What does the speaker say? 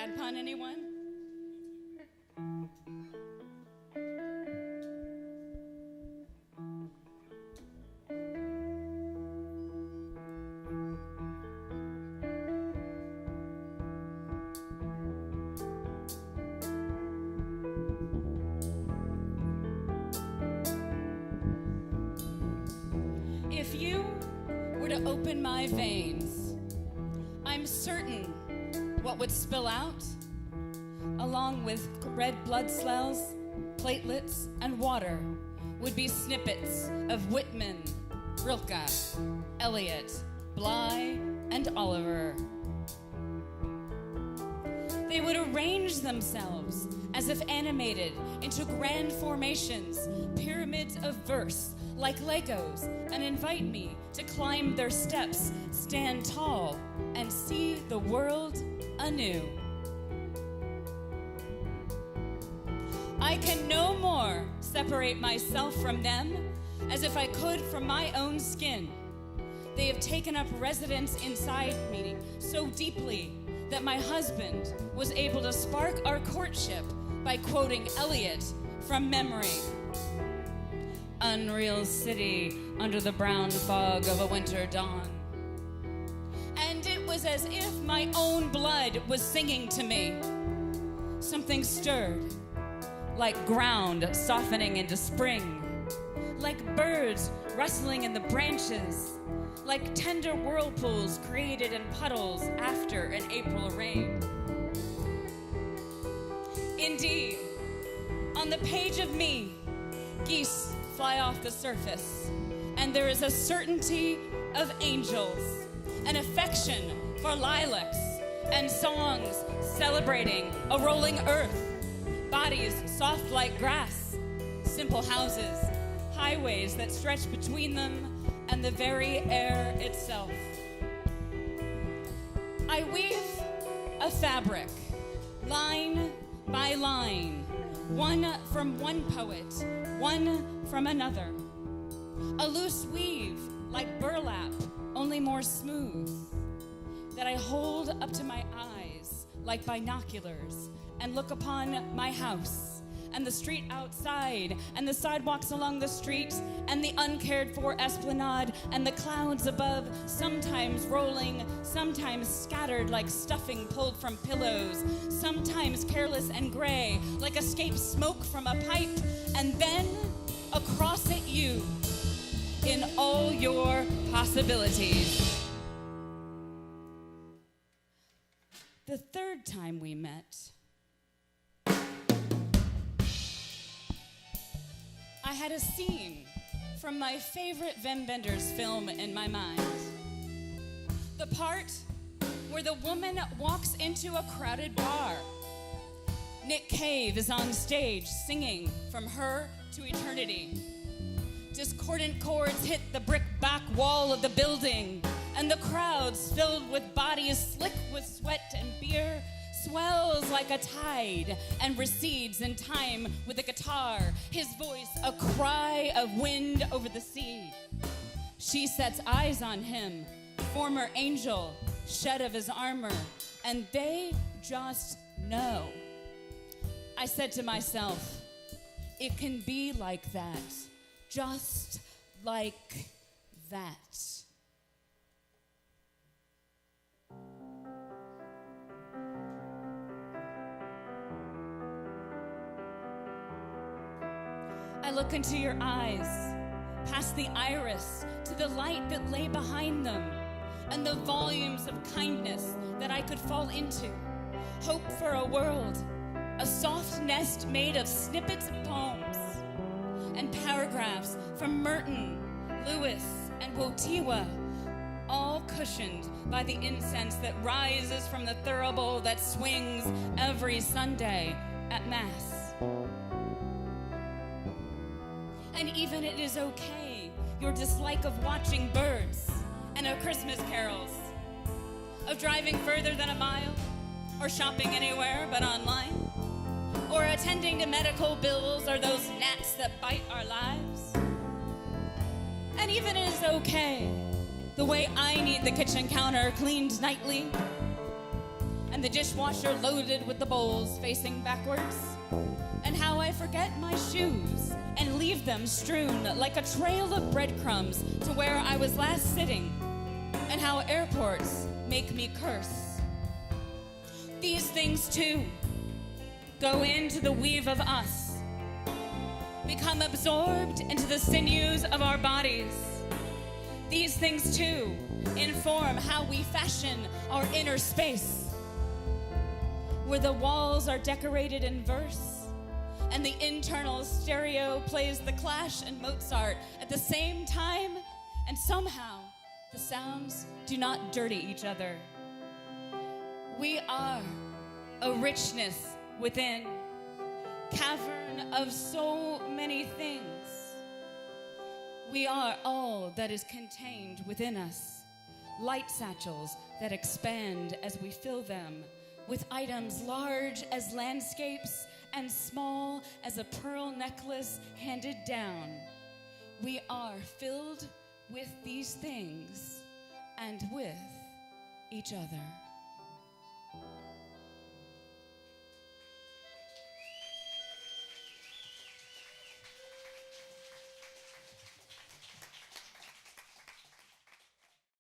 Bad pun, anyone? If you were to open my veins, I'm certain what would spill out, along with red blood cells, platelets, and water, would be snippets of Whitman, Rilke, Eliot, Bly, and Oliver. They would arrange themselves as if animated into grand formations, pyramids of verse, like Legos, and invite me to climb their steps, stand tall, and see the world anew. I can no more separate myself from them as if I could from my own skin. They have taken up residence inside me so deeply that my husband was able to spark our courtship by quoting Eliot from memory. Unreal city under the brown fog of a winter dawn. And it was as if my own blood was singing to me. Something stirred, like ground softening into spring, like birds rustling in the branches, like tender whirlpools created in puddles after an April rain. Indeed, on the page of me, geese fly off the surface, and there is a certainty of angels, an affection for lilacs, and songs celebrating a rolling earth, bodies soft like grass, simple houses, highways that stretch between them, and the very air itself. I weave a fabric, line by line, one from one poet, one from another. A loose weave like burlap, only more smooth, that I hold up to my eyes like binoculars and look upon my house and the street outside and the sidewalks along the street and the uncared for esplanade and the clouds above, sometimes rolling, sometimes scattered like stuffing pulled from pillows, sometimes careless and gray like escaped smoke from a pipe, and then across it you in all your possibilities. The third time we met, I had a scene from my favorite Wim Wenders film in my mind. The part where the woman walks into a crowded bar. Nick Cave is on stage singing From Her to Eternity. Discordant chords hit the brick back wall of the building, and the crowds filled with bodies slick with sweat and beer swells like a tide and recedes in time with a guitar, his voice a cry of wind over the sea. She sets eyes on him, former angel, shed of his armor, and they just know. I said to myself, it can be like that, just like that. I look into your eyes, past the iris to the light that lay behind them, and the volumes of kindness that I could fall into. Hope for a world, a soft nest made of snippets of poems, and paragraphs from Merton, Lewis, and Wojtyła, all cushioned by the incense that rises from the thurible that swings every Sunday at Mass. And even it is okay, your dislike of watching birds and of Christmas carols, of driving further than a mile, or shopping anywhere but online, or attending to medical bills or those gnats that bite our lives. And even it is okay, the way I need the kitchen counter cleaned nightly, and and the dishwasher loaded with the bowls facing backwards, and how I forget my shoes and leave them strewn like a trail of breadcrumbs to where I was last sitting, and how airports make me curse. These things too go into the weave of us, become absorbed into the sinews of our bodies. These things too inform how we fashion our inner space, where the walls are decorated in verse and the internal stereo plays The Clash and Mozart at the same time, and somehow the sounds do not dirty each other. We are a richness within, cavern of so many things. We are all that is contained within us, light satchels that expand as we fill them with items large as landscapes and small as a pearl necklace handed down. We are filled with these things and with each other.